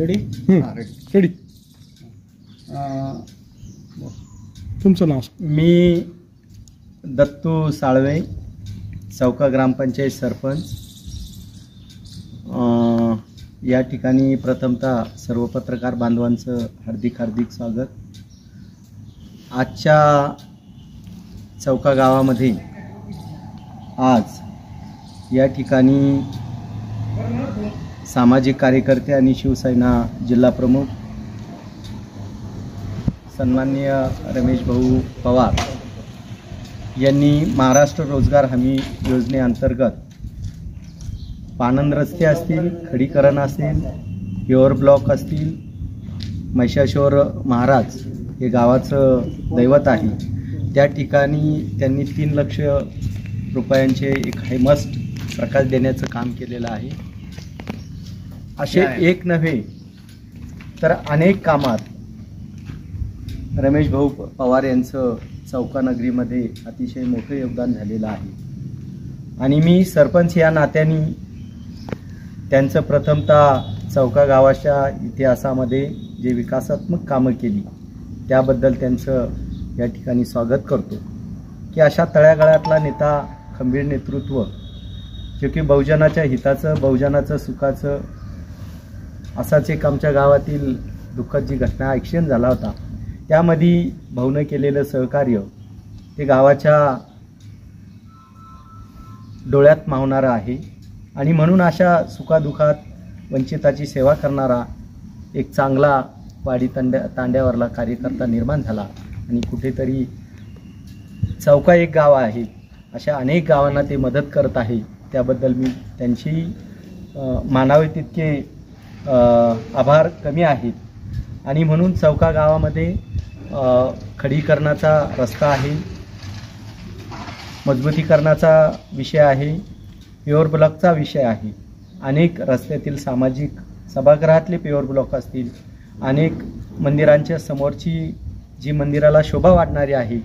Ready? Ready. तुमचं नाव? मी दत्तू साळवे, चौका ग्रामपंचायत सरपंच. या ठिकाणी प्रथमतः सर्व पत्रकार बांधवांचं हार्दिक स्वागत. आजच्या चौका गावामध्ये आज या ठिकाणी सामाजिक कार्यकर्ते आणि शिवसेना जिल्हा प्रमुख सन्माननीय रमेश भाऊ पवार यांनी महाराष्ट्र रोजगार हमी योजनेअंतर्गत पाणंद रस्ते असतील, खडीकरण असेल, प्युअर ब्लॉक असतील, महिषासुर महाराज हे गावाचं दैवत आहे, त्या ठिकाणी त्यांनी 3 लाख रुपयांचे एक हायमस्ट प्रकाश देण्याचं काम केलेलं आहे. असे एक नव्हे तर अनेक कामात रमेश भाऊ पवार यांचं चौका नगरीमध्ये अतिशय मोठं योगदान झालेलं आहे. आणि मी सरपंच या नात्याने त्यांचं प्रथमतः चौका गावाच्या इतिहासामध्ये जे विकासात्मक कामं केली त्याबद्दल त्यांचं या ठिकाणी स्वागत करतो. की अशा तळागाळातला नेता, खंबीर नेतृत्व, जो की बहुजनाच्या हिताचं, बहुजनाचं सुखाचं, असाच एक आमच्या गावातील दुःखद जी घटना ॲक्सिडेंट झाला होता त्यामध्ये भाऊनं केलेलं सहकार्य ते गावाच्या डोळ्यात मावणारं आहे. आणि म्हणून अशा सुखादुखात वंचिताची सेवा करणारा एक चांगला वाडी तांड्यावरला कार्यकर्ता निर्माण झाला. आणि कुठेतरी चौका एक गाव आहे, अशा अनेक गावांना ते मदत करत आहे. त्याबद्दल मी त्यांची मानावे तितके आभार कमी आहेत. आणि म्हणून चौका गावामध्ये खडीकरणाचा रस्ता आहे, मजबूतीकरणाचा विषय आहे, प्युअर ब्लॉकचा विषय आहे. अनेक रस्त्यातील सामाजिक सभागृहातले प्युअर ब्लॉक असतील, अनेक मंदिरांच्या समोरची जी मंदिराला शोभा वाढणारी आहे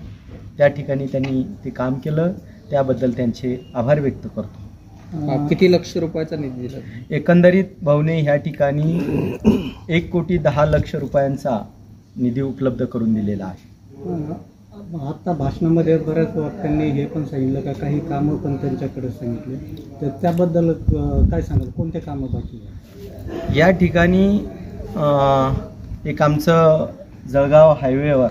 त्या ठिकाणी त्यांनी ते काम केलं. त्याबद्दल त्यांचे आभार व्यक्त करतो. किती लक्ष रुपयाचा निधी दिला? एकंदरीत भाऊने ह्या ठिकाणी 1,10,00,000 रुपयांचा निधी उपलब्ध करून दिलेला आहे. आता भाषणामध्ये बऱ्याच वक्त्यांनी हे पण सांगितलं का काही कामं पण त्यांच्याकडे सांगितले, तर त्याबद्दल काय सांगाल? कोणते कामं बाकी आहे? या ठिकाणी एक आमचं जळगाव हायवेवर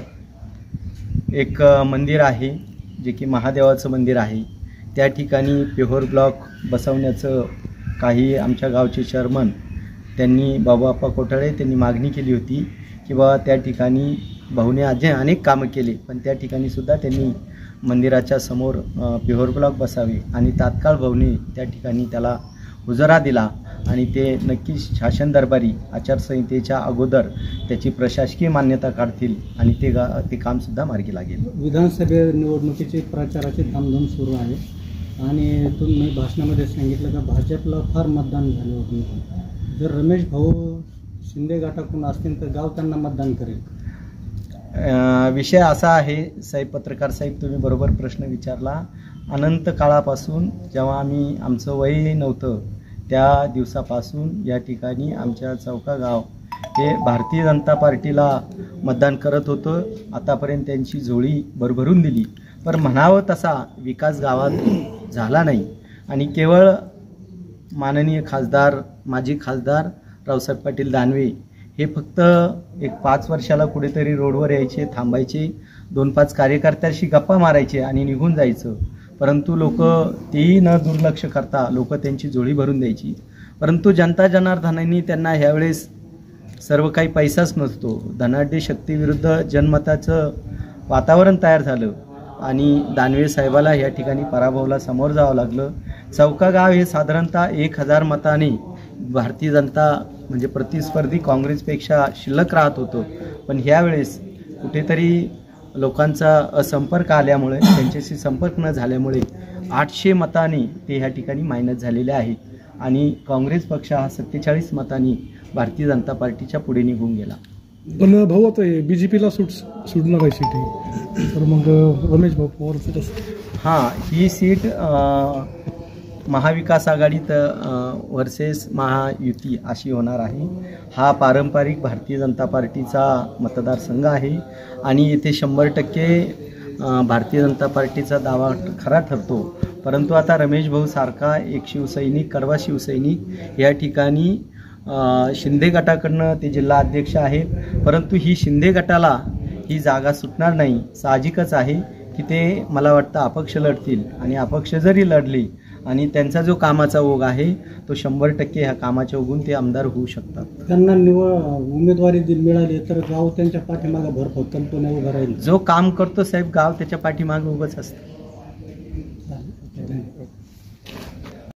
एक मंदिर आहे जे की महादेवाचं मंदिर आहे. त्या ठिकाणी प्युअर ब्लॉक बसवण्याचं काही आमच्या गावचे चेअरमन त्यांनी बाबाप्पा कोठाळे त्यांनी मागणी केली होती की बाबा त्या ठिकाणी भाऊने अनेक कामं केले, पण त्या ठिकाणी सुद्धा त्यांनी मंदिराच्या समोर प्युअर ब्लॉक बसावे. आणि तात्काळ भाऊने त्या ठिकाणी त्याला हुजरा दिला आणि ते नक्कीच शासन दरबारी आचारसंहितेच्या अगोदर त्याची प्रशासकीय मान्यता काढतील आणि ते कामसुद्धा मार्गी लागेल. विधानसभे निवडणुकीची प्रचाराची धामधूम सुरू आहे आणि तुम्ही भाषणामध्ये सांगितलं का भाजपला फार मतदान झाले होते. जर रमेश भाऊ शिंदे गटाकडून असतील तर गाव त्यांना मतदान करेल. विषय असा आहे साहेब, पत्रकार साहेब, तुम्ही बरोबर प्रश्न विचारला. अनंत काळापासून जेव्हा आमचं वय नव्हतं त्या दिवसापासून या ठिकाणी आमच्या चौका गाव हे भारतीय जनता पार्टीला मतदान करत होतं. आतापर्यंत त्यांची झोळी भरभरून दिली, पण म्हणावं तसा विकास गावात झाला नाही. आणि केवळ माननीय खासदार, माजी खासदार रावसाहेब पाटील दानवे हे फक्त एक 5 वर्षाला कुठेतरी रोडवर यायचे, थांबायचे, 2-5 कार्यकर्त्यांशी गप्पा मारायचे आणि निघून जायचं. परंतु लोक तेही न दुर्लक्ष करता लोक त्यांची जोडी भरून द्यायची. परंतु जनता जनार्दनांनी त्यांना ह्यावेळेस सर्व काही पैसाच नसतो, धनाढ्य शक्तीविरुद्ध जनमताचं वातावरण तयार झालं आणि दानवे साहेबाला या ठिकाणी पराभवाला समोर जावं लागलं. चौका गाव हे साधारणतः 1000 मताने भारतीय जनता म्हणजे प्रतिस्पर्धी काँग्रेसपेक्षा शिल्लक राहत होतं. पण ह्यावेळेस कुठेतरी लोकांचा असंपर्क आल्यामुळे, त्यांच्याशी संपर्क न झाल्यामुळे 800 मतांनी ते ह्या ठिकाणी मायनस झालेले आहेत आणि काँग्रेस पक्ष हा 47 मतांनी भारतीय जनता पार्टीच्या पुढे निघून गेला. पण भाऊ आता BJPला सुटणार आहे सीट, तर मग रमेश भाऊ पवार सीट. हां, ही सीट महाविकास आघाडीत वर्सेस महायुती अशी होणार आहे. हा पारंपरिक भारतीय जनता पार्टीचा मतदारसंघ आहे आणि येथे 100% भारतीय जनता पार्टीचा दावा खरा ठरतो. परंतु आता रमेश भाऊ सारखा एक शिवसैनिक, कडवा शिवसैनिक या ठिकाणी शिंदे गटाकडनं ते जिल्हा अध्यक्ष आहेत. परंतु ही शिंदे गटाला ही जागा सुटणार नाही. साहजिकच आहे की ते मला वाटतं अपक्ष लढतील आणि अपक्ष जरी लढली आणि त्यांचा जो कामाचा ओघ आहे तो 100% ह्या कामाच्या ओघून ते आमदार होऊ शकतात. त्यांना उमेदवारी मिळाली तर गाव त्यांच्या पाठीमागे भरभक्कमपणे उभं राहील. जो काम करतो साहेब गाव त्याच्या पाठीमागे उभंच असतं.